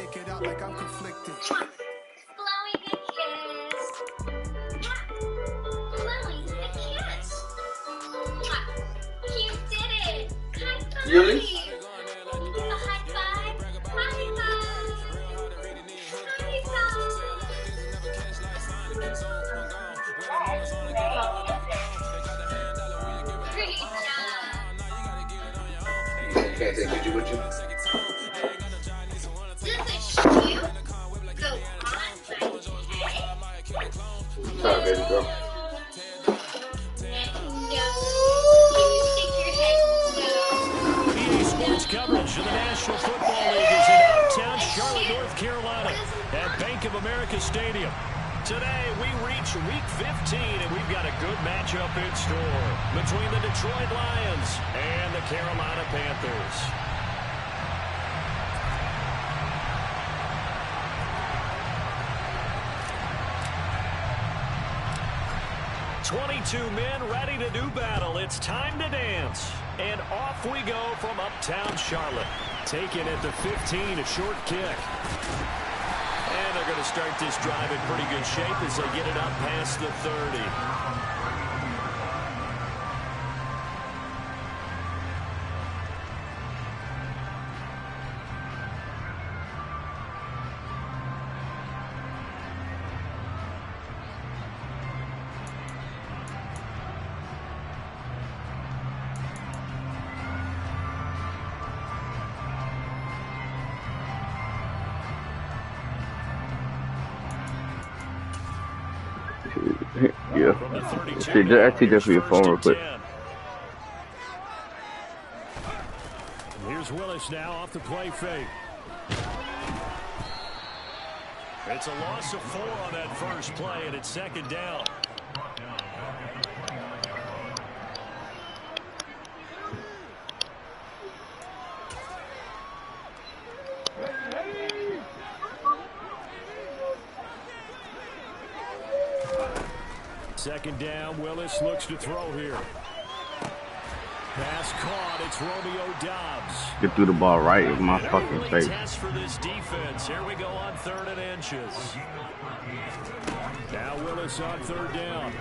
make it out like I'm conflicted. Blowing a kiss. Blowing a kiss. You did it. High five. Really? A high five. High five. High five. Great job. Can't take a picture with you? Does the shoe go on my head? Sorry, baby girl. No. Can you shake your head? No. EA Sports coverage of the National Football League is in uptown Charlotte, North Carolina at Bank of America Stadium. Today, we reach Week 15, and we've got a good matchup in store between the Detroit Lions and the Carolina Panthers. 22 men ready to do battle. It's time to dance. And off we go from uptown Charlotte. Taking at the 15, a short kick. And they're going to start this drive in pretty good shape as they get it up past the 30. Yeah. Actually, just for your phone real quick. Here's Willis now off the play fake. It's a loss of 4 on that first play, and it's second down. Second down, Willis looks to throw here. Pass caught, it's Romeo Doubs. Get through the ball right in my fucking face. Test for this defense. Here we go on 3rd and inches. Now Willis on 3rd down.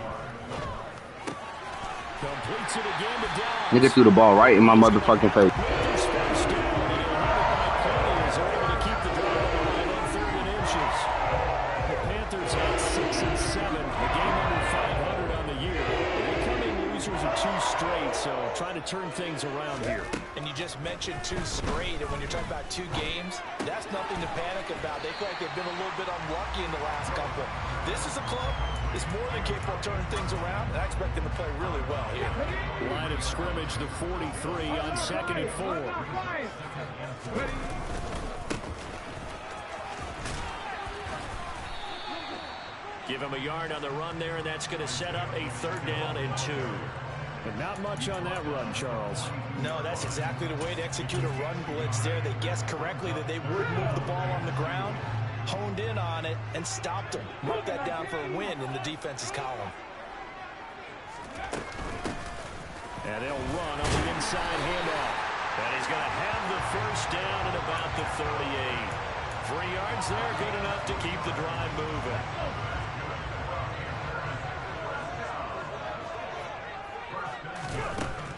Completes it again to Doubs. Nigga threw the ball right in my motherfucking face. Willis first down, and he'll have it by plenty as they're able to keep the drive alive on 3rd and inches. The Panthers at 6 and 7, a game under 500 on the year. They come in losers of 2 straight, so trying to turn things around here. And you just mentioned 2 straight, and when you're talking about 2 games, that's nothing to panic about. They feel like they've been a little bit unlucky in the last couple. This is a club that's more than capable of turning things around, and I expect them to play really well here. Line of scrimmage, the 43 on 2nd and 4. Give him a yard on the run there, and that's going to set up a 3rd down and 2. But not much on that run, Charles. No, that's exactly the way to execute a run blitz there. They guessed correctly that they would move the ball on the ground, honed in on it, and stopped them. Marked that down for a win in the defense's column. And they'll run on the inside handoff. And he's going to have the first down at about the 38. 3 yards there, good enough to keep the drive moving.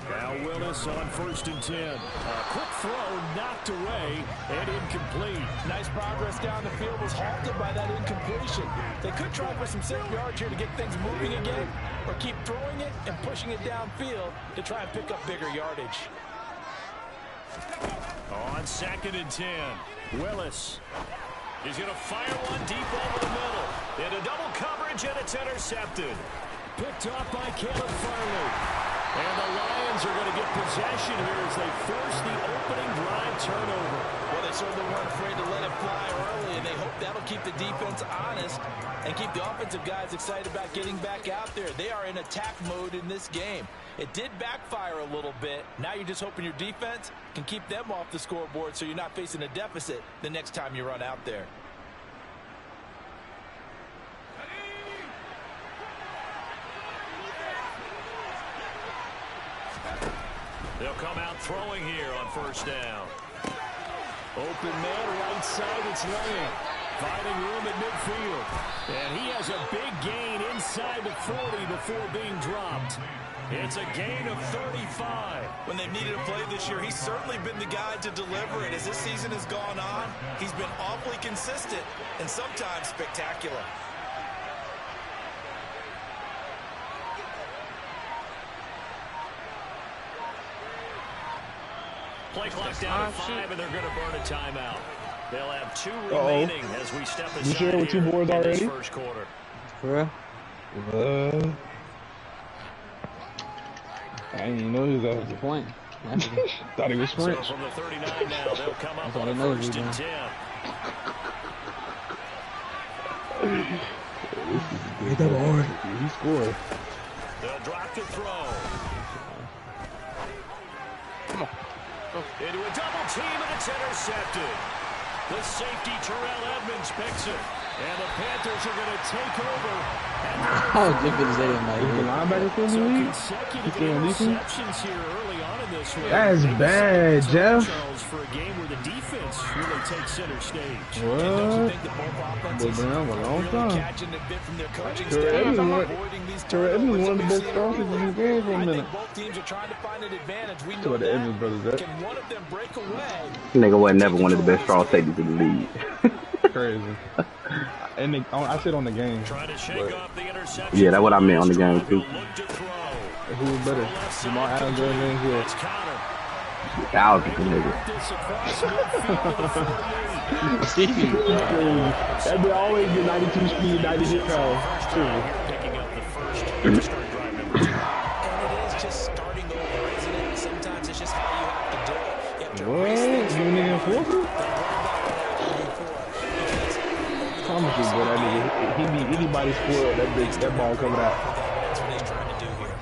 Now Willis on 1st and 10. A quick throw knocked away and incomplete. Nice progress down the field was halted by that incompletion. They could try for some safe yards here to get things moving again, or keep throwing it and pushing it downfield to try and pick up bigger yardage. On 2nd and 10, Willis. He's going to fire one deep over the middle. Into double coverage, and it's intercepted. Picked off by Caleb Farley. And the Lions are going to get possession here as they force the opening drive turnover. Well, they certainly weren't afraid to let it fly early, and they hope that'll keep the defense honest and keep the offensive guys excited about getting back out there. They are in attack mode in this game. It did backfire a little bit. Now you're just hoping your defense can keep them off the scoreboard so you're not facing a deficit the next time you run out there. They'll come out throwing here on 1st down. Open man, right side, it's Lamb. Finding room at midfield. And he has a big gain inside the 40 before being dropped. It's a gain of 35. When they've needed a play this year, he's certainly been the guy to deliver it. As this season has gone on, he's been awfully consistent and sometimes spectacular. Play clock down to 5, and they're going to burn a timeout. They'll have 2 remaining as we step aside. You sure with 2 boards already? This first quarter. For real? I didn't even know he was at the point. Thought he was French. So from the 39 now, they'll come up on a 1st and 10. Get that board. He scored. They'll drop the throw. Come on. Into a double team, and it's intercepted. The safety, Terrell Edmonds, picks it. And the Panthers are going to take over. How different is that, Mike? The linebacker for So me? consecutive interceptions here early on in this one. That's bad, Jeff. Charles, for a game where the defense really takes center stage. What? Been around for a long time. Terrell Edmonds one of the best throwers in the game for a minute. Both teams are trying to find an advantage. We So know the Edmonds brothers, that Can one of them break away? Nigga wasn't never one of the best straw safeties in the league. crazy. And they, I said on the game. Yeah, that's what I meant on the game too. Who was better? Jamal Adams or Lynn Hill? Thousands of niggas. That be always the 92 speed, 90 pounds. Too. And it is just starting over, isn't it? Sometimes it's just how you have to do it. You have to What? You need enforce it? Promise you, boy, that nigga, he beat anybody spoiled. That ball coming out. That's what he's trying to do here.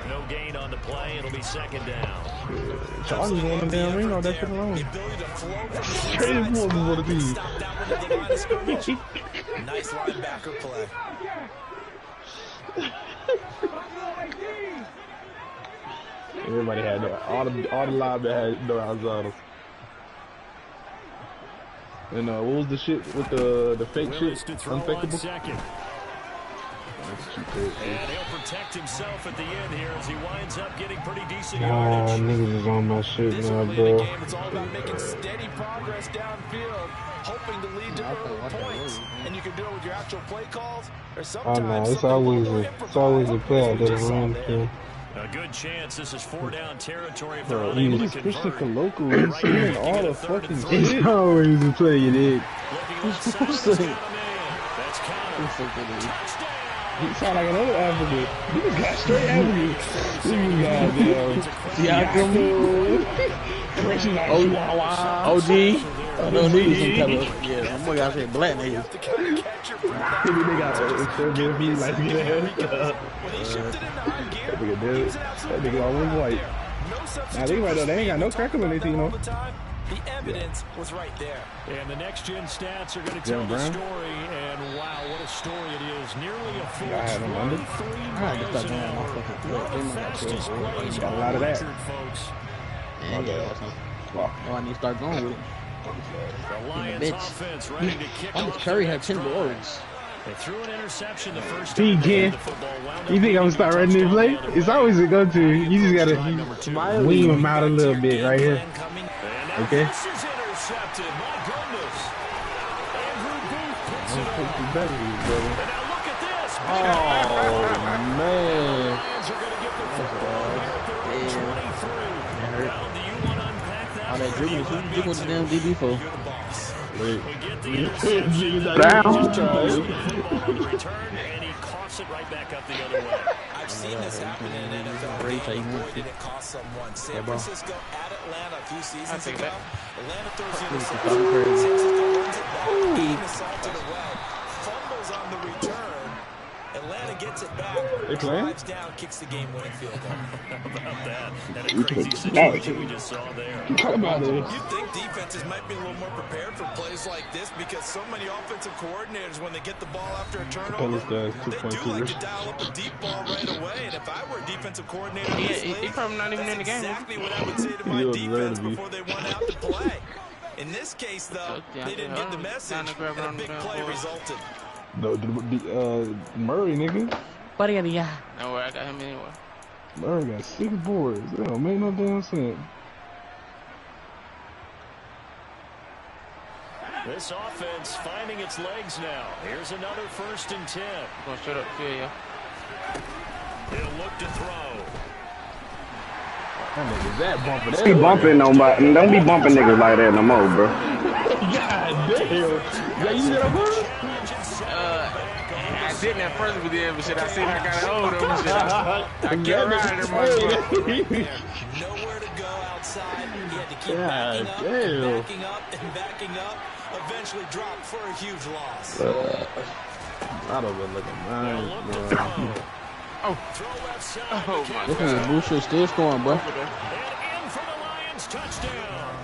No gain on the play. It'll be 2nd down. Charles won the damn ring on that shit alone. Straight forward for the team. Nice linebacker play. Everybody had that. All the linebackers had no outside. And what was the shit with the fake shit? Unfakeable? And he'll protect himself at the end here as he winds up getting pretty decent Nah, yardage. niggas is on my shit This now, early in bro. the game, it's all about making steady progress downfield, hoping to lead to early points. And you can do it with your actual play calls, or Oh sometimes no, it's always a play out there to run through. A good chance this is 4-down territory if they're Bro, unable he's to Christian convert. Coloco. He's seeing all the fucking shit. It's always a play, you dig? Looking left side, it's got a man. That's counted. Touchdown. He sound like another African. He just got straight African. This goddamn. Yeah, come on. Fresh like Chihuahua. OG. I know niggas some kind of, yeah, that boy got say black niggas. They got a me like that. That nigga dead. That nigga always white. Now think about it though, they ain't got no crackle in their team, you know. The evidence was right there. And the next gen stats are going to tell the story, and wow, what a story it is. Nearly a full 23 miles an hour. One of the fastest plays Got a on lot of that. record, folks. Oh, I need to start going with it. The Lions Bitch. offense ready to kick How much off Curry their had next 10 drive. boards? They threw an interception the first He time. can. The football wound up You think I'm gonna start running this play? It's always a go-to. You just gotta weave him out a little bit right here. Okay? This is intercepted. My goodness. Andrew Booth picks it up. And now look at this. Oh man. Lions are going to get the football here at their own 23. Now, do you want to unpack that? All that dribbling, you the damn DB for. Wait. We get the interception. Down. Football on the return, and he coughs it right back up the other way. I've seen this happen in an NFL game. Boy, did it cost someone. San Francisco at Atlanta a few seasons ago. Atlanta throws the interception. San Francisco runs it back. Game assault to the right. Fumbles on the return. Atlanta gets it back. They playing? Drives down, kicks the game-winning field goal. How about that? And a crazy situation we just saw there. Talk about it. You'd think defenses might be a little more prepared for plays like this because so many offensive coordinators, when they get the ball after a turnover, Police guys, they do 2.2 like risk. to dial up a deep ball right away. And if I were a defensive coordinator in this league, probably not even in the game. exactly what I would say to my You'll defense learn to be. before they went out to play. In this case, though, they didn't get the message, and a big play resulted. No, Murray, nigga. What do you got? No, I got him anyway. Murray got 6 boards. That don't make no damn sense. This offense finding its legs now. Here's another 1st and 10. Gonna shut up, yeah. He'll look to throw. That nigga's that bumping. Be bumping nobody. Don't be bumping niggas like that no more, bro. God damn. Yeah, you did a bird? I didn't at first, but then shit, I seen I got it hold of him. Shit, I get riding him. Nowhere to go outside. He had to keep God backing up and backing up. Eventually dropped for a huge loss. I don't been looking nice, bro. Oh my God. Bullshit still scoring, bro. And in for the Lions touchdown.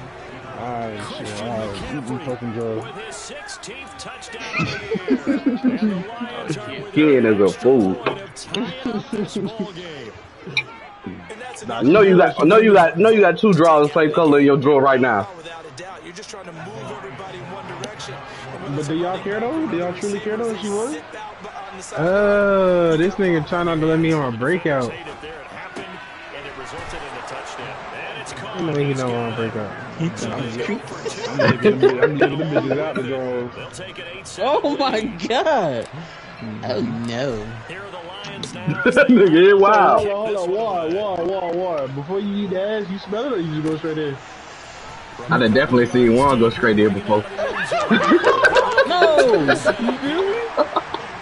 Alright, shit, alright. You fucking Joe. With his 16th touchdown of the year. And the Lions are within Kid is a fool. of tying up this ball game. No, you got 2 draws, same color in your drawer right now. Without a doubt, you're just trying to move everybody in one direction. But do y'all care though? Do y'all truly care though if she was? This nigga trying not to let me on a breakout. I know he know I'm breakout. I'm leaving them bitches out the drawers. Oh my God. Oh no. Nigga, wow. Hold on, why? Before you eat the ass, you smell it or you just go straight in? I done definitely seen one go straight in before. No! You feel me?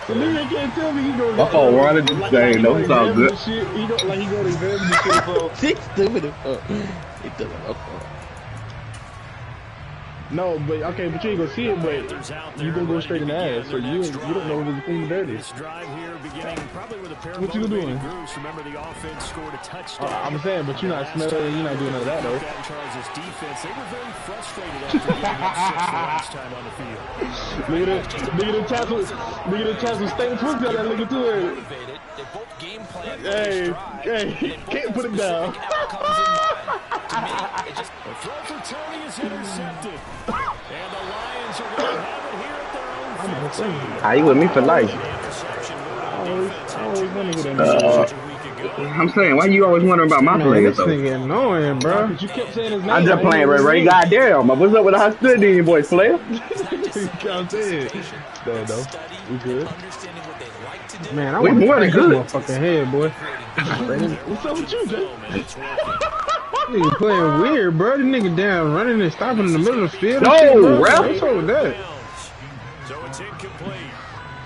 The nigga can't tell me he go. My phone running this thing, though. It's all good. He go like he go to examine the shit for. Six stupid as fuck. He does it. No, but okay, but you ain't gonna see it, but you gonna go straight in the ass, so you don't know if it's clean or dirty. What you doing? Remember the offense scored a touchdown. I'm saying, but you're not smelling, you're not doing none of that though. Charles' defense, they were very frustrated after getting up 6 the last time on the field. Nigga the tassel staying twisted out that nigga too. They both game plan. Hey, can't put it down. To me, it just The throw for Tony is intercepted. And the Lions are going to have it here at their own 15. How you with me for life? I'm saying, why you always wondering about my players though? This nigga annoying, bro. You kept saying his name. I'm just playing Ray. Goddamn, what's up with the hostility in your boys, player? I'm saying. No, we good. Man, I want to break this motherfucking head, boy. What's up with you, Jay? Nigga playing weird, bro. This nigga down running and stopping in the middle of the field. No, ref. What's up with that? So it's incomplete.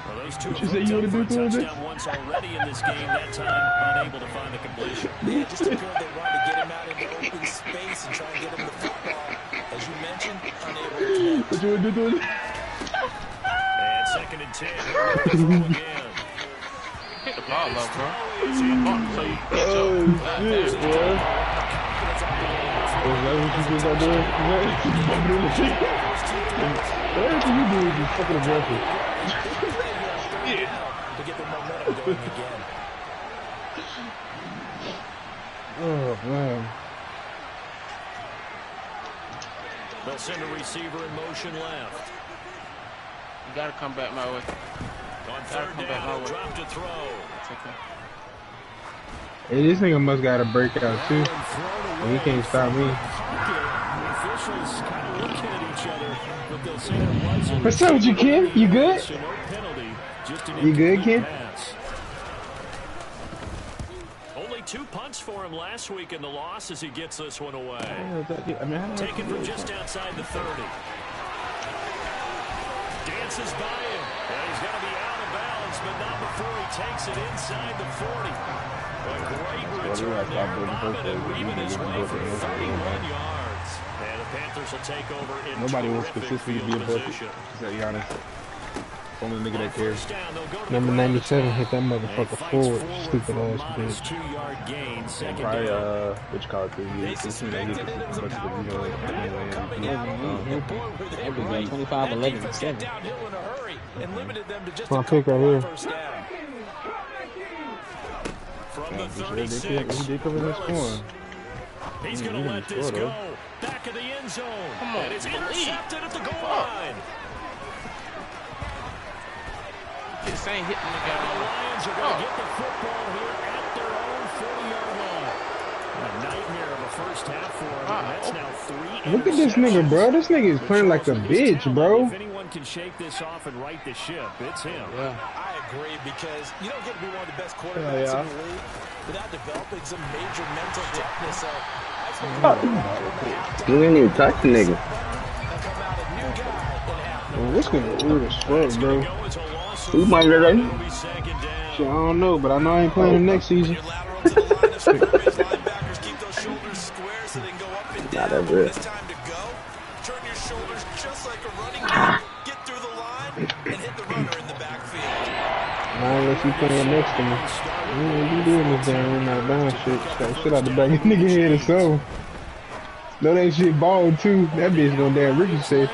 Well, those two What you say you want to do to him? touchdown once already in this game. That time unable to find the completion. Yeah, just appeared they wanted to get him out into open space and try and get him the football. As you mentioned, unable to. What you want to do to him? And 2nd and 10. Again. Hit the ball up, bro. Oh, shit, boy. Is that what you just got doing? Everything you do is just fucking aggressive. To get the momentum going again. Oh, man. They'll send a receiver in motion left. You gotta come back my way. On 3rd down, drop to throw. It's okay. Hey, this nigga must got a breakout too. He can't stop me. The officials kind of looking at each other, but they'll say there was a What's up with you, Kim? You good? so no penalty, just an You good, Kim? pass. Only 2 punts for him last week in the loss as he gets this one away. Taken from just outside the 30. Dances by him. And he's going to be out of bounds, but not before he takes it inside the 40. A great return there, bobbing and weaving his way for 31 yards. And the Panthers will take over in Nobody wants terrific consistently to be field a bucket. position. To be honest. Only nigga that cares. First down, they'll go to Number the 97 hit that motherfucker fights forward. forward Stupid for a ass modest bitch. 2-yard gain. Second Probably, down. what you call it, 3 years. He Suspected it was coming out. It was like 25, 11, Got 7. downhill in a hurry and limited them to just My a pick couple right of here. first down. From the He 36. did cover this score. He's going to let this go. Back of the end end zone. Come on, and it's intercepted at the goal line. This ain't hitting the guy. The Lions are going to get the football here at their own 40-yard line. A nightmare of a first half for him. That's now 3 Look at this nigga, bro. This nigga is playing like a bitch, bro. If anyone can shake this off and right the ship, it's him. Yeah. I agree, because you don't get to be one of the best quarterbacks in the league without developing some major mental toughness. So You didn't even touch the nigga. Well, this nigga weird as fuck, bro. Who might get that? Shit, I don't know, but I know I ain't playing him next season. Nah, that's it. It's time to go. Turn your shoulders just like a running back. Get through the line and hit the runner in the backfield. Not unless you playing next to me. You ain't be doing this damn that bound shit. Straight shit out the back of the nigga head or so. Know that shit bald too. That bitch gonna damn ricochet.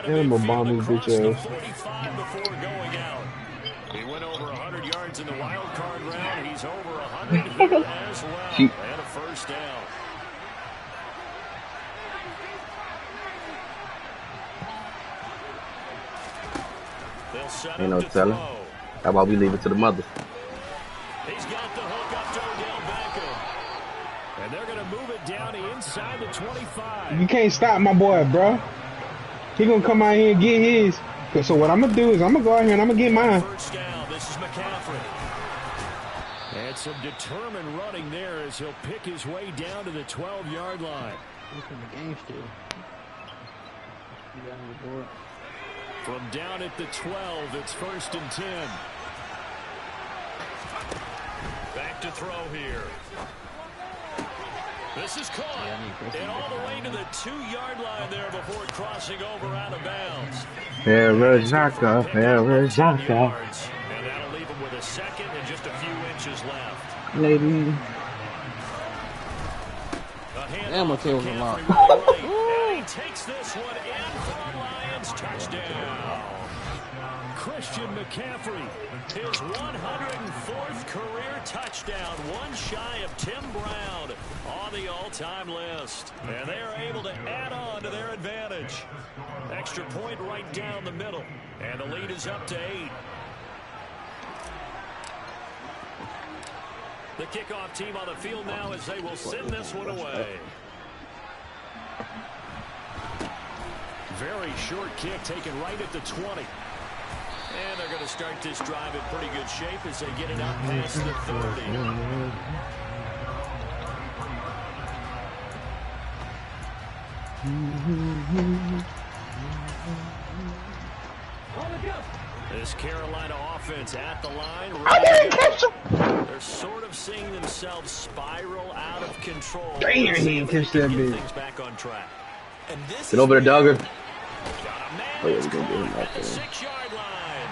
And I'm gonna bomb this bitch ass. He went over 100 yards in the wild card round. He's over 100 here as well. And a first down. They'll set Ain't no up to telling. throw. How about we leave it to the mothers? He's got the hook up to Odell Beckham. And they're going to move it down to inside the 25. You can't stop my boy, bro. He gonna come out here and get his. So what I'm gonna do is I'm gonna go out here and I'm gonna get mine. First down. This is McCaffrey. And some determined running there as he'll pick his way down to the 12-yard line. From down at the 12, it's 1st and 10. Back to throw here. This is caught, and all the way to the 2-yard line there before crossing over out of bounds. Arizona. And that'll leave him with a second and just a few inches left. Lady. Damn, my tail was a lot. And he takes this one in for a Lions touchdown. Christian McCaffrey, his 104th career touchdown, one shy of Tim Brown on the all-time list. And they are able to add on to their advantage. Extra point right down the middle. And the lead is up to 8. The kickoff team on the field now as they will send this one away. Very short kick taken right at the 20. And they're going to start this drive in pretty good shape as they get it up past the 30. This Carolina offense at the line. They're sort of seeing themselves spiral out of control. Damn, he didn't catch that bitch. Things back on track. And this Get over there, Dogger. Got a man Oh, yeah, we gonna get him at out the there. 6-yard line.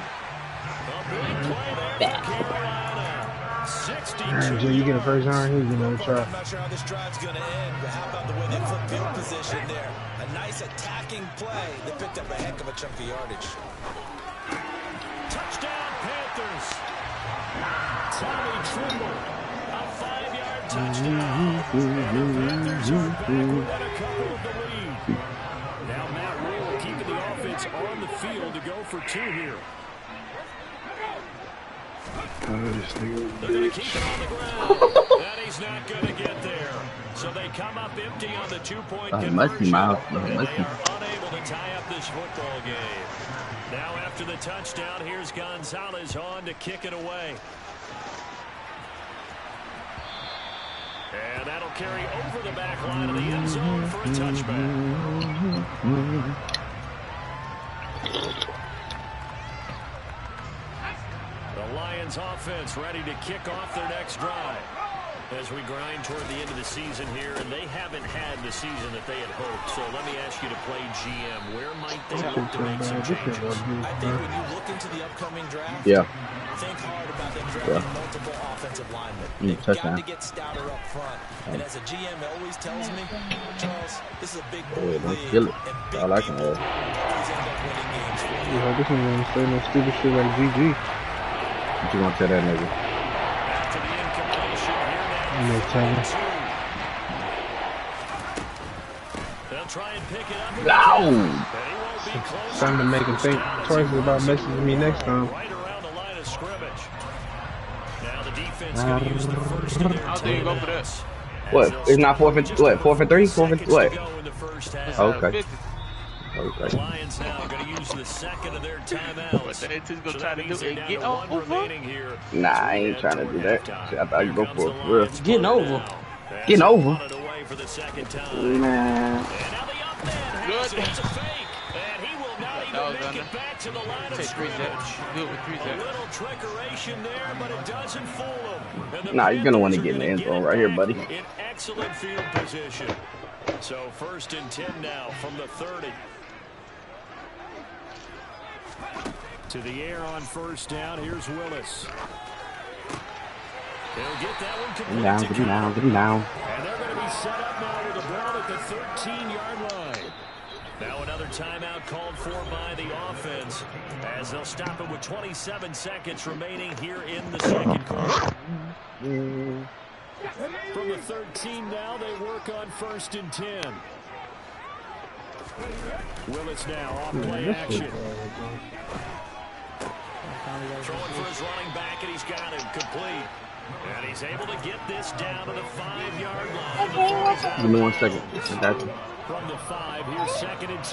A big play there for Carolina. 62. Jay, you get a first down, he's gonna try. I'm not sure how this drive's going to end, but how about the way they flip field position there? A nice attacking play. They picked up a heck of a chunk of yardage. Touchdown, Panthers. Tommy Trimble, a 5-yard touchdown. And the Panthers are back within a couple of the lead. Now Matt Rule keeping the offense on the field to go for 2 here. This nigga They're going to keep it on the ground. And he's not going to get there. So they come up empty on the 2-point Oh, it conversion. must be Miles. No, it And must they be. are unable to tie up this football game. Now after the touchdown, here's Gonzalez on to kick it away. And that'll carry over the back line of the end zone for a touchback. The Lions offense ready to kick off their next drive. As we grind toward the end of the season here, and they haven't had the season that they had hoped. So let me ask you to play GM. Where might they look to make some changes? I think when you look into the upcoming draft, Yeah. think hard about them drafting multiple offensive linemen. They've touchdown. got to get stouter up front. And as a GM always tells me, Charles, this is a big boy Yeah, don't league. kill it. And big All I can people have. always end up winning games for you. Yeah, this one ain't say no stupid shit like GG. What you gonna tell that nigga? After the incompletion, here now. No telling. He'll try and pick it up. No. Time to make him think twice about messaging me next time. Right around the line of scrimmage. Now the defense going to use the first of their timeouts. What? It's not 4 for 3? 4 for what? Okay. The Lions now going to use the second of their timeouts. They just gonna try to do it. Get over. Nah, I ain't trying to do that. Shit, I thought you go for it. Real. Getting over. Getting over. Man. Good. And he will not even make it back to the line of scrimmage. Good with 3 A little trickeration there, but it doesn't fool him. Nah, you're gonna want to get in the end zone right here, buddy. In excellent field position. So 1st and 10 now from the 30. To the air on 1st down. Here's Willis. He'll get that one complete. Get him down. And they're going to be set up now with the ball at the 13-yard line. Now another timeout called for by the offense as they'll stop it with 27 seconds remaining here in the second quarter. From the 13 now, they work on 1st and 10. Willis now off play action. Throwing for his running back, and he's got him complete. And he's able to get this down to the 5-yard line. Give me 1 second. I got you. From the 5, here's 2nd and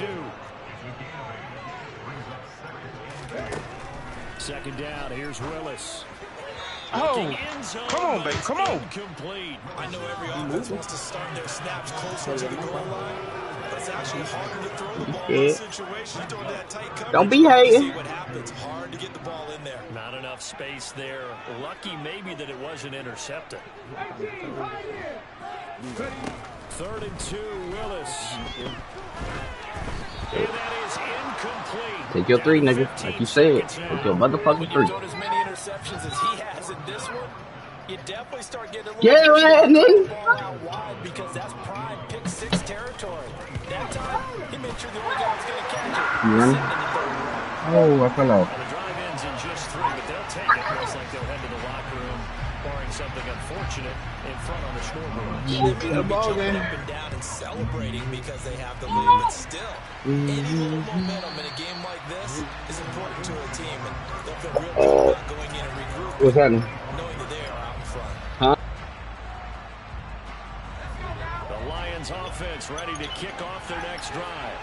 2. 2nd down, here's Willis. Oh, come on, baby, come on. Complete. I know every offense wants to start their snaps closer to the goal line, but it's actually harder to throw the ball in this situation. You're throwing that tight coverage. Don't be hating. See what happens. Hard to get the ball in there. Not enough space there. Lucky maybe that it wasn't intercepted. 3rd and 2, Willis. And that is incomplete. Take your 3, nigga. Like you said. Take your motherfucking 3. Thrown as many interceptions as he has in this one, you definitely start getting a little Get right, nigga. ball out wide because that's prime pick 6 territory. That time, he made sure the only guy was going to catch it. You running? Oh, I fell off. The drive ends in just 3, but they'll take it. Looks like they'll head to the locker room, barring something unfortunate in front on the scoreboard. They may not be jumping up and down and celebrating because they have the lead, but still, any little momentum in a game like this is important to a team, and they'll feel real good about going in and regroup. What's happening? Knowing that they are out in front. Huh? The Lions offense ready to kick off their next drive.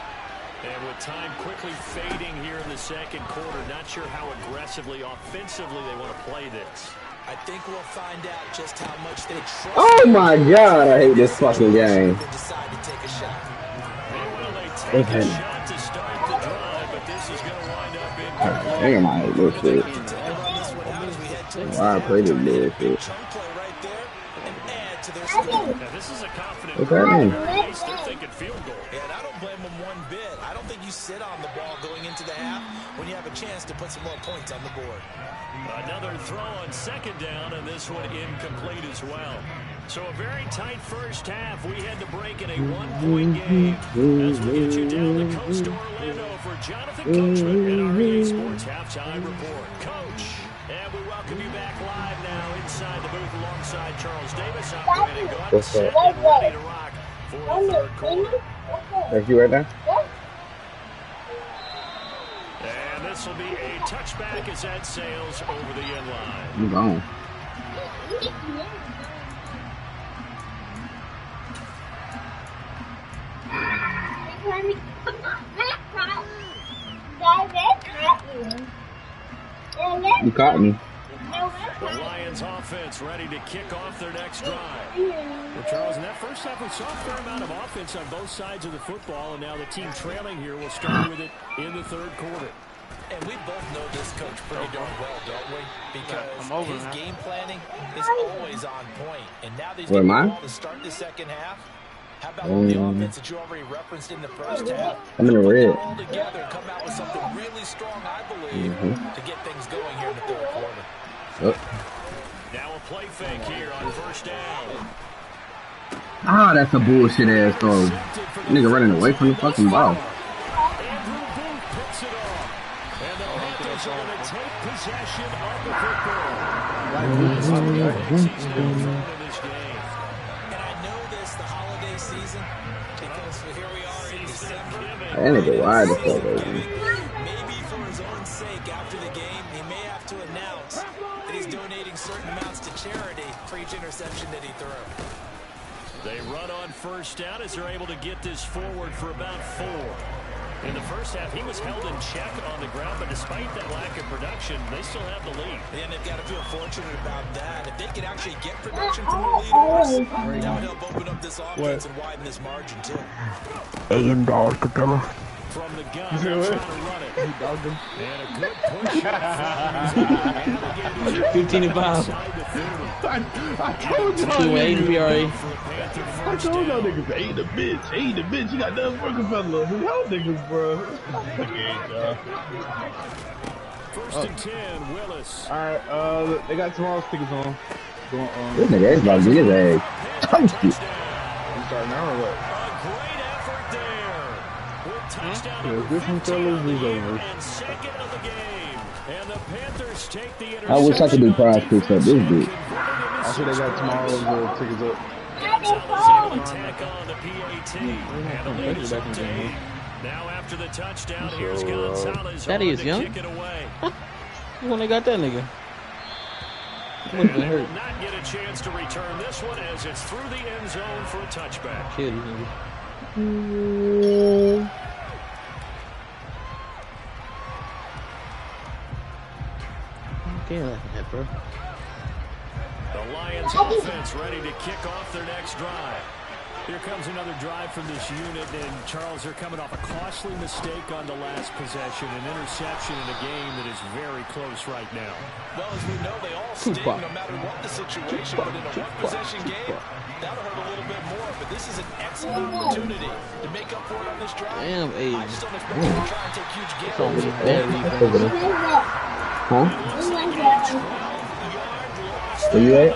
And with time quickly fading here in the second quarter, not sure how aggressively, offensively they want to play this. I think we'll find out just how much they trust. Oh my god, I hate this fucking game. They decide to take a shot. They take a shot to start the drive, but this is going to wind up in. Damn, I hate this shit. Why I play this bullshit? Now, this is a confident What's happening? they're thinking field goal. And I don't blame them one bit. I don't think you sit on the ball going into the half when you have a chance to put some more points on the board. Another throw on 2nd down, and this one incomplete as well. So a very tight first half. We had to break in a 1-point game as we get you down the coast to Orlando for Jonathan Coachman in our EA Sports Halftime Report. Coach, and we welcome you back live now inside the booth alongside Charles Davis. Operating gun, set and ready to rock for the 3rd quarter. That's you right now? And this will be a touchback as that sails over the end line. I'm gone. You caught me. The Lions offense ready to kick off their next drive. Well, Charles, in that first half, we saw a fair amount of offense on both sides of the football, and now the team trailing here will start with it in the 3rd quarter. And we both know this coach pretty darn well, don't we? Because his now. game planning is always on point. And now that he's Where getting am I? the ball to start the second half, how about all the offense that you already referenced in the first half? I'm in the Put red. them all together and come out with something really strong, I believe, to get things going here in the 3rd quarter. Oh. Now a play fake here on 1st down. Ah, that's a bullshit ass throw. Nigga running away from the fucking ball. Andrew Booth picks it off. And the Panthers are going to take possession of the football. And I know this, the holiday season, because here we That nigga wide the fuck open. Maybe for his own sake, after the game, he may have to announce that he's donating certain amounts to charity for each interception that he threw. They run on first down as they're able to get this forward for about 4. In the first half, he was held in check on the ground, but despite that lack of production, they still have the lead. And they've got to feel fortunate about that. If they could actually get production from their leaders, that would help open up this offense and widen this margin, too. From the gun, they're trying to run it. And a good push. 15 and 5. I told y'all niggas. I told y'all niggas, ain't the bitch. Ain't the bitch. You got nothing Rockefeller. Y'all niggas, bro. First and 10, Willis. Alright, they got tomorrow's tickets on. This nigga is about to get his ass toasted. You starting now or what? Great effort there. With touchdown This one fellas is over. and second of the game. And the Panthers take the interception. I wish I could do prize picks up this bitch. I see they got tomorrow's tickets up. Attack on the PAT. And the lead is up to 8. Now after the touchdown, here's Gonzalez That on is to young. kick it away. When they got that nigga. And they will not get a chance to return this one as it's through the end zone for a touchback. Kill these niggas. Can't laugh at that, bro. The Lions offense ready to kick off their next drive. Here comes another drive from this unit, and Charles, they're coming off a costly mistake on the last possession, an interception in a game that is very close right now. Well, as we know, they all sting no matter what the situation, but in a one-possession game, that'll hurt a little bit more, but this is an excellent opportunity to make up for it on this drive. Damn, Aiden. I just don't expect them to try and take huge It's on gambles. bad defense. Huh? Where you at?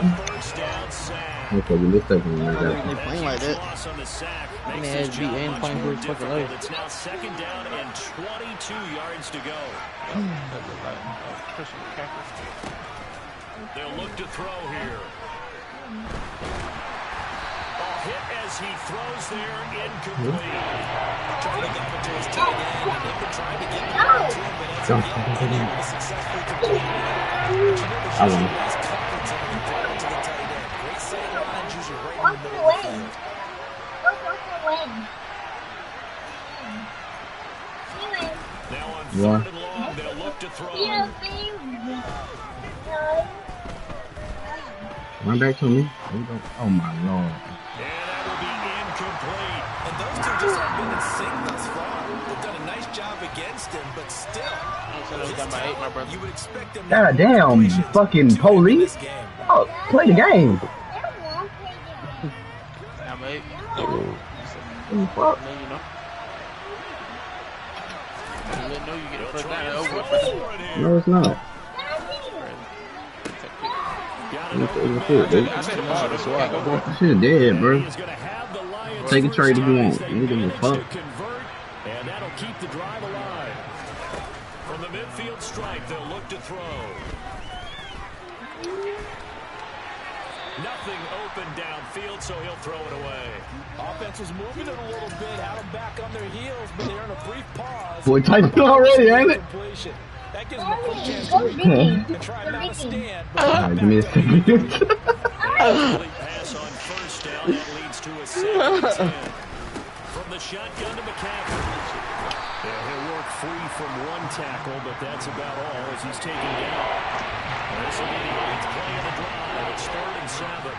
Okay, you missed that one. They playing like that. And they had beat and playing for his fucking life. It's now second down and 22 yards to go. They'll look to throw here. Hit as he throws there, incomplete. Trying to get to his tight end, and they've been trying to get the ball to him, but it's been able to successfully complete it. But you know the shooting is coverage and the throw to the tight end. Great sight lines, usually right in the middle of the field. Now on third and long, they'll look to throw. Run back to me. Oh my lord. And that will be incomplete. And those two just haven't been in sync thus far. They've done a nice job against him, but still, you would expect them. God damn, fucking police. Oh, play the game. Yeah, mate. Fuck. Know you get a first down over with. No, it's not. I said the ball, that's why. Shit dead, bro. Take a trade if you want. You give a fuck. And that'll keep the drive alive. From the midfield stripe, they'll look to throw. Nothing open downfield, so he'll throw it away. Offense was moving it a little bit, had them back on their heels, but they're in a brief pause. Boy, typed already, ain't it? That gives them a quick chance to regroup and try and mount a stand. Alright, give me a second. Pass on first down, that leads to a second 10. From the shotgun to McCaffrey. Yeah, he'll work free from one tackle, but that's about all as he's taken down. This will be the 8th play of the drive. It's 3rd and 7.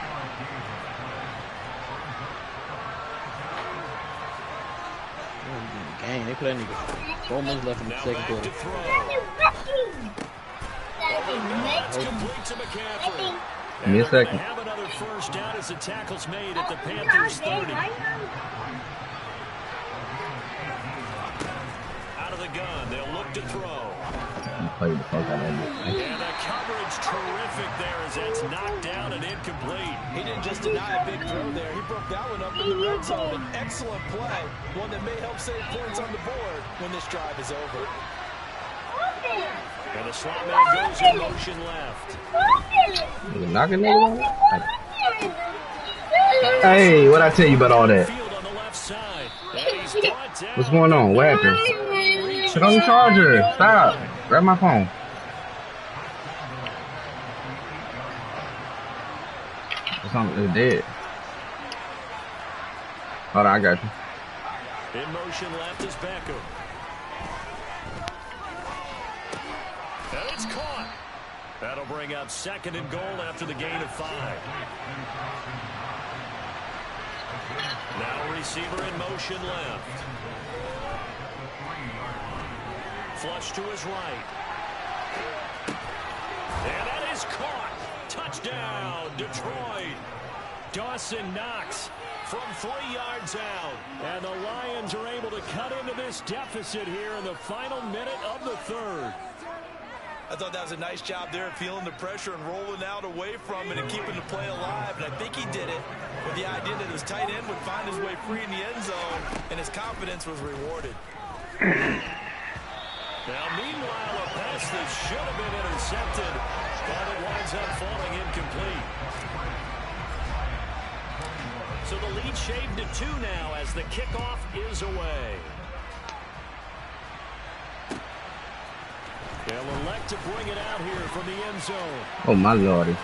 Gang, they play nigga. 4 minutes left in the second quarter. Complete to McCaffrey. Give me a second. Have another first down as the tackle's made at the Panthers 30. Out of the gun, they'll look to throw. Play the fuck out of it. And the coverage terrific there as that's knocked down and incomplete. He didn't just deny a big throw there. He broke that one up in the red zone. An excellent play. One that may help save points on the board when this drive is over. And the slot man goes in motion left. Knocking nigga on? Hey, what I tell you about all that? Field on the left side. And he's What's going on? What happened? Put on the charger. Stop. Grab my phone. It's dead. Hold on, I got you. In motion left is Beckham. And it's caught. That'll bring up 2nd and goal after the gain of 5. Now receiver in motion left. Flush to his right. And that is caught. Touchdown, Detroit. Dawson Knox from 3 yards out. And the Lions are able to cut into this deficit here in the final minute of the 3rd. I thought that was a nice job there of feeling the pressure and rolling out away from it and keeping the play alive. And I think he did it with the idea that his tight end would find his way free in the end zone, and his confidence was rewarded. Now, meanwhile, a pass that should have been intercepted, but it winds up falling incomplete. So the lead shaved to 2 now as the kickoff is away. They'll elect to bring it out here from the end zone. Oh, my lordy.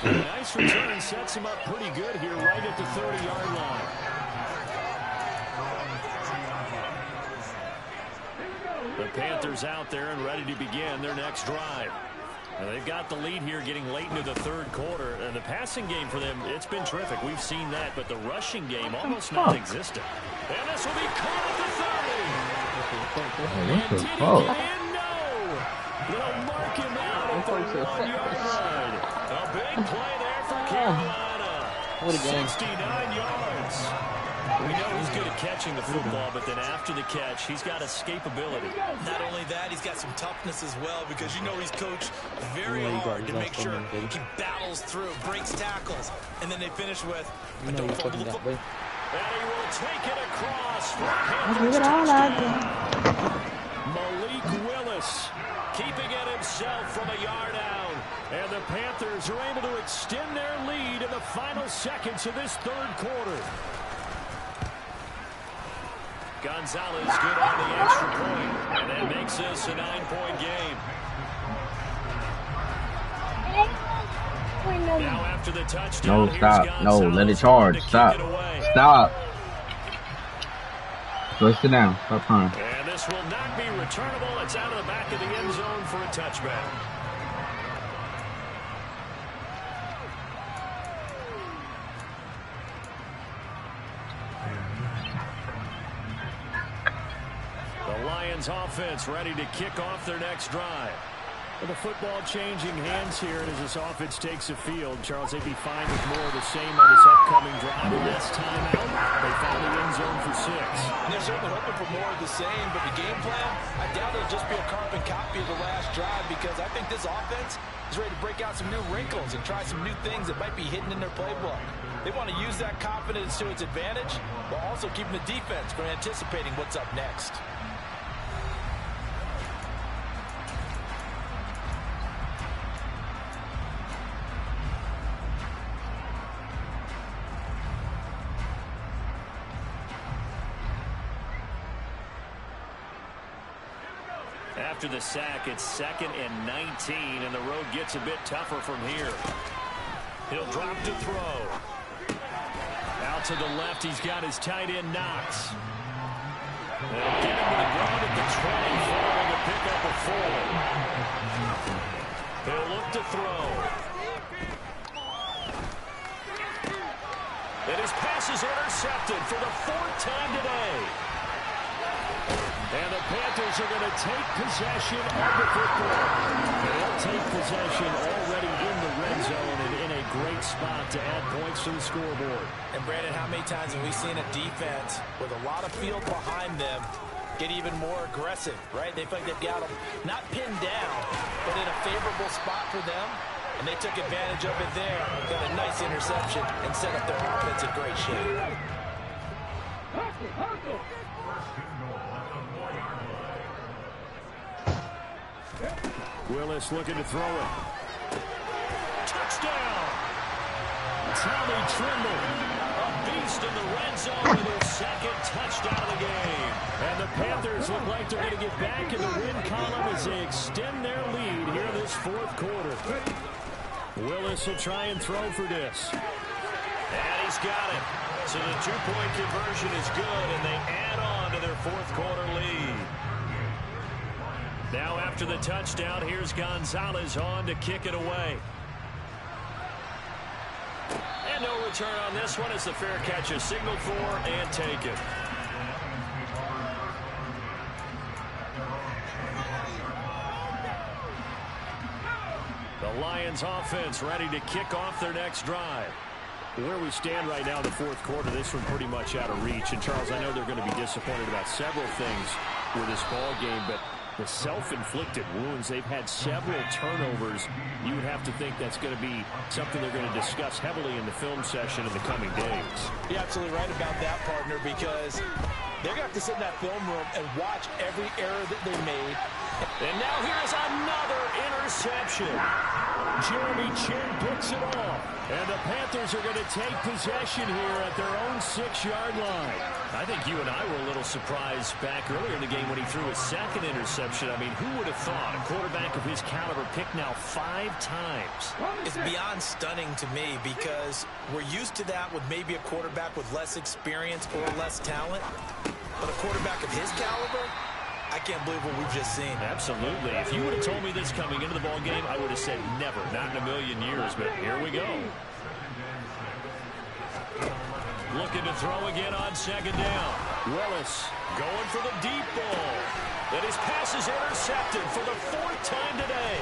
Nice return sets him up pretty good here right at the 30-yard line. The Panthers out there and ready to begin their next drive. Now they've got the lead here getting late into the 3rd quarter. And the passing game for them, it's been terrific. We've seen that. But the rushing game almost non-existent. And this will be caught at the 30. And did he get in? No. They'll mark him out at the 1-yard line. A big play there for Carolina. 69 yards. We know he's good at catching the football, but then after the catch, he's got escapability. Not only that, he's got some toughness as well, because you know he's coached very hard to make sure he battles through, breaks tackles, and then they finish with a don't fumble the football. And he will take it across. Malik Willis keeping it himself from a yard out. And the Panthers are able to extend their lead in the final seconds of this 3rd quarter. Gonzalez good on the extra point, and that makes this a 9-point game. Now after the touchdown, no, stop. No, let it charge. Stop. Stop. Go sit down. Stop crying. And this will not be returnable. It's out of the back of the end zone for a touchback. Offense ready to kick off their next drive. With the football changing hands here as this offense takes the field, Charles, they'd be fine with more of the same on this upcoming drive. Last time out, they found the end zone for 6. And they're certainly hoping for more of the same, but the game plan, I doubt it'll just be a carbon copy of the last drive, because I think this offense is ready to break out some new wrinkles and try some new things that might be hidden in their playbook. They want to use that confidence to its advantage, while also keeping the defense from anticipating what's up next. After the sack, it's 2nd and 19, and the road gets a bit tougher from here. He'll drop to throw. Out to the left, he's got his tight end, Knox. They'll get him to the ground at the 20, following a pickup of 4. He'll look to throw. And his pass is intercepted for the 4th time today. And the Panthers are going to take possession of the football. They'll take possession already in the red zone and in a great spot to add points to the scoreboard. And Brandon, how many times have we seen a defense with a lot of field behind them get even more aggressive, right? They feel like they've got them not pinned down, but in a favorable spot for them. And they took advantage of it there, got a nice interception, and set up their offense in great shape. Willis looking to throw it. Touchdown! Tommy Tremble. A released in the red zone with their second touchdown of the game. And the Panthers look like they're going to get back in the win column as they extend their lead here this fourth quarter. Willis will try and throw for this. And he's got it. So the two-point conversion is good, and they add on to their fourth quarter lead. Now after the touchdown, here's Gonzalez on to kick it away. And no return on this one as the fair catch is signaled for and taken. The Lions offense ready to kick off their next drive. Where we stand right now in the fourth quarter, this one pretty much out of reach. And, Charles, I know they're going to be disappointed about several things with this ball game, but the self-inflicted wounds, they've had several turnovers. You would have to think that's going to be something they're going to discuss heavily in the film session in the coming days. You're absolutely right about that, partner, because they're going to have to sit in that film room and watch every error that they made. And now here's another interception. Jeremy Chin picks it off. And the Panthers are going to take possession here at their own 6-yard line. I think you and I were a little surprised back earlier in the game when he threw his second interception. I mean, who would have thought a quarterback of his caliber picked now 5 times? It's beyond stunning to me because we're used to that with maybe a quarterback with less experience or less talent. But a quarterback of his caliber, I can't believe what we've just seen. Absolutely. If you would have told me this coming into the ball game, I would have said never, not in a million years, but here we go. Looking to throw again on second down. Willis going for the deep ball. And his pass is intercepted for the 4th time today.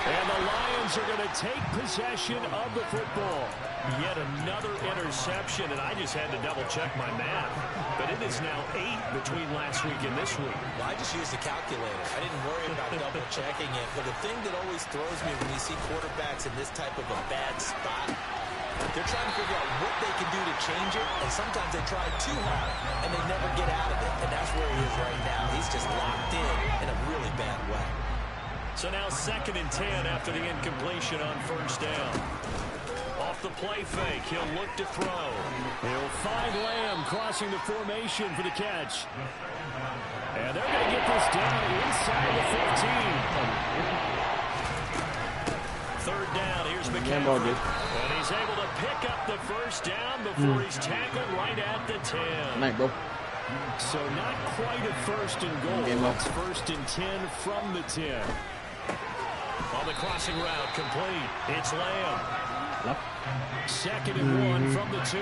And the Lions are going to take possession of the football. Yet another interception, and I just had to double-check my math. But it is now 8 between last week and this week. Well, I just used the calculator. I didn't worry about double-checking it. But the thing that always throws me when you see quarterbacks in this type of a bad spot, they're trying to figure out what they can do to change it, and sometimes they try too hard, and they never get out of it. And that's where he is right now. He's just locked in a really bad way. So now 2nd and 10 after the incompletion on first down. Off the play fake, he'll look to throw. He'll find Lamb crossing the formation for the catch. And they're going to get this down inside the 15. 3rd down, here's McCaffrey. And he's able to pick up the first down before he's tackled right at the 10. Night, bro. So not quite a 1st and goal. It's 1st and 10 from the 10. On the crossing route, complete. It's Lamb. 2nd and 1 from the 2.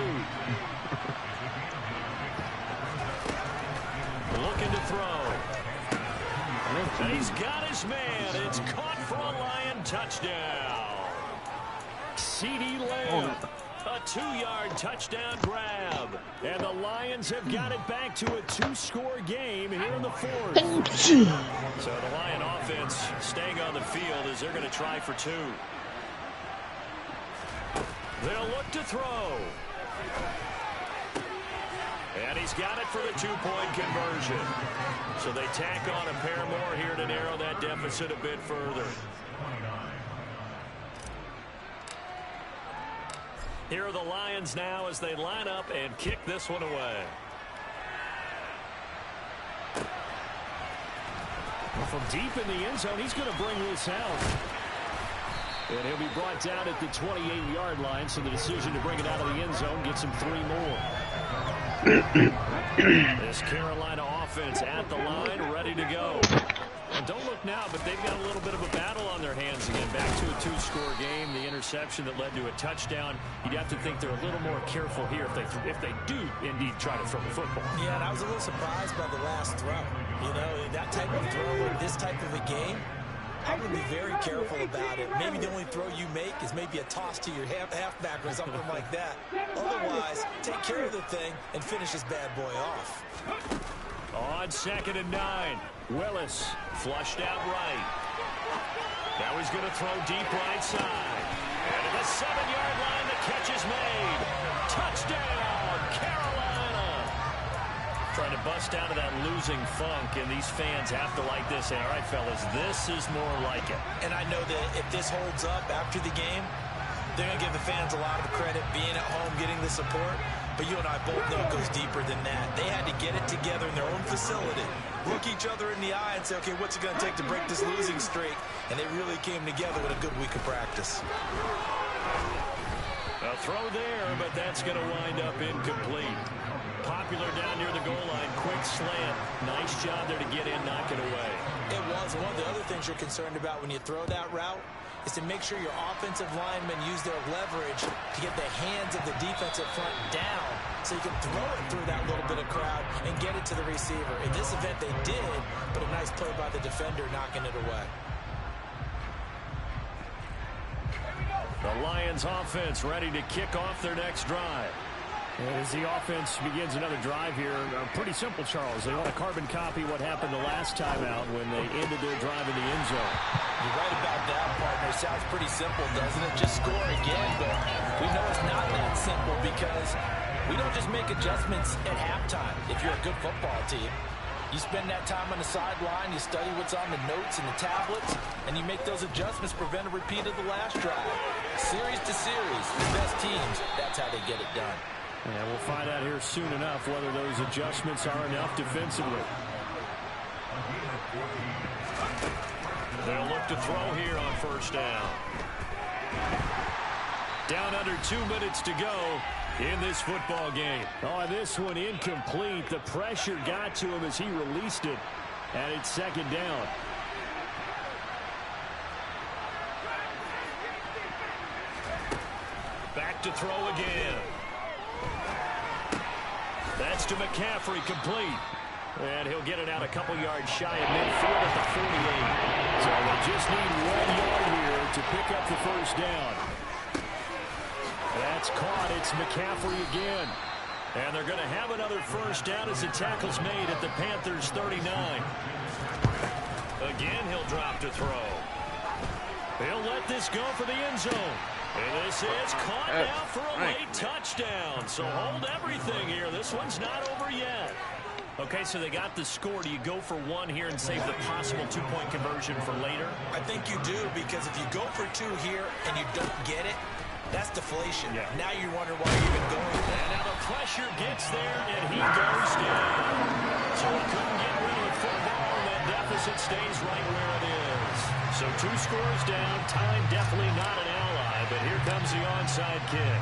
Looking to throw. And he's got his man. It's caught for a Lion touchdown. CeeDee Lamb. A 2-yard touchdown grab. And the Lions have got it back to a 2-score game here in the 4th. So the Lion offense staying on the field as they're going to try for 2. They'll look to throw. And he's got it for the 2-point conversion. So they tack on a pair more here to narrow that deficit a bit further. Here are the Lions now as they line up and kick this one away. From deep in the end zone, he's going to bring this out. And he'll be brought down at the 28-yard line, so the decision to bring it out of the end zone gets him 3 more. This Carolina offense at the line, ready to go. And don't look now, but they've got a little bit of a battle on their hands again. Back to a 2-score game. The interception that led to a touchdown. You'd have to think they're a little more careful here if they do indeed try to throw the football. Yeah, and I was a little surprised by the last throw. You know, that type of throw in this type of a game, I would be very careful about it. Maybe the only throw you make is maybe a toss to your halfback or something like that. Otherwise, take care of the thing and finish this bad boy off. On 2nd and 9, Willis flushed out right. Now he's going to throw deep right side. And at the 7-yard line, the catch is made. Touchdown, Carolina. Trying to bust out of that losing funk, and these fans have to like this. And all right, fellas, this is more like it. And I know that if this holds up after the game, They're going to give the fans a lot of credit being at home, getting the support. But you and I both know it goes deeper than that. They had to get it together in their own facility, look each other in the eye and say, okay, what's it going to take to break this losing streak? And they really came together with a good week of practice. A throw there, but that's going to wind up incomplete. Popular down near the goal line. Quick slant. Nice job there to get in, knock it away. It was. One of the other things you're concerned about when you throw that route is to make sure your offensive linemen use their leverage to get the hands of the defensive front down so you can throw it through that little bit of crowd and get it to the receiver. In this event, they did, but a nice play by the defender knocking it away. The Lions offense ready to kick off their next drive. As the offense begins another drive here, pretty simple, Charles. They want to carbon copy what happened the last time out when they ended their drive in the end zone. You're right about that, partner. Sounds pretty simple, doesn't it? Just score again, but we know it's not that simple because we don't just make adjustments at halftime if you're a good football team. You spend that time on the sideline, you study what's on the notes and the tablets, and you make those adjustments, prevent a repeat of the last drive. Series to series, the best teams, that's how they get it done. Yeah, we'll find out here soon enough whether those adjustments are enough defensively. They'll look to throw here on first down. Down under 2 minutes to go in this football game. Oh, this one incomplete. The pressure got to him as he released it, and it's second down. Back to throw again. That's to McCaffrey, complete. And he'll get it out a couple yards shy of midfield at the 48. So they just need 1 yard here to pick up the first down. That's caught. It's McCaffrey again. And they're going to have another first down as the tackle's made at the Panthers' 39. Again, he'll drop to throw. He'll let this go for the end zone. And this is caught now for a late touchdown. So hold everything here. This one's not over yet. Okay, so they got the score. Do you go for one here and save the possible two-point conversion for later? I think you do, because if you go for two here and you don't get it, that's deflation. Yeah. Now you wonder why you're even going. And now the pressure gets there, and he goes down. So he couldn't get rid of the football, and that deficit stays right where it is. So 2 scores down. Time definitely not an ally, but here comes the onside kick.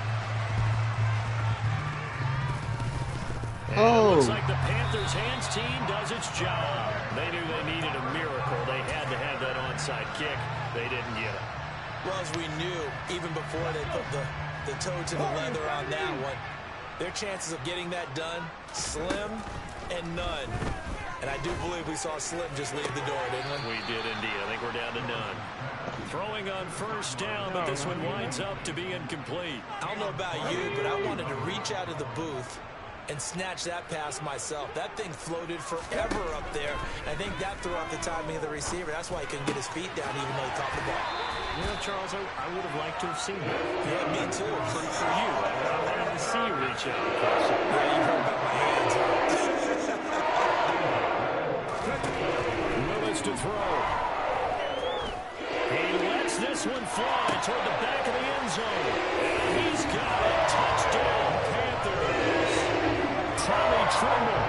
And it looks like the Panthers' hands team does its job. They knew they needed a miracle. They had to have that onside kick. They didn't get it. Well, as we knew, even before they put the toe to the leather on that one, their chances of getting that done, slim and none. And I do believe we saw Slim just leave the door, didn't we? We did indeed. I think we're down to none. Throwing on first down, but this one winds up to be incomplete. I don't know about you, but I wanted to reach out of the booth and snatch that pass myself. That thing floated forever up there. I think that threw off the timing of the receiver. That's why he couldn't get his feet down even though he caught the ball. You know, Charles, I would have liked to have seen that. Yeah, me too. For you, I wanted to see you reach out. Yeah, you heard about my hands. Willis to throw. He lets this one fly toward the back of the end zone. And he's got it. Touchdown, Panthers. Tommy Tremble,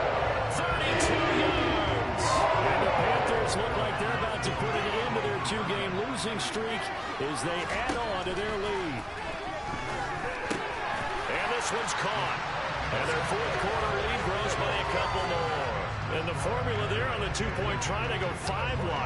32 yards. And the Panthers look like they're about to put an end to their 2-game losing streak as they add on to their lead. And this one's caught. And their fourth-quarter lead grows by a couple more. And the formula there on the 2-point try, they go 5 wide.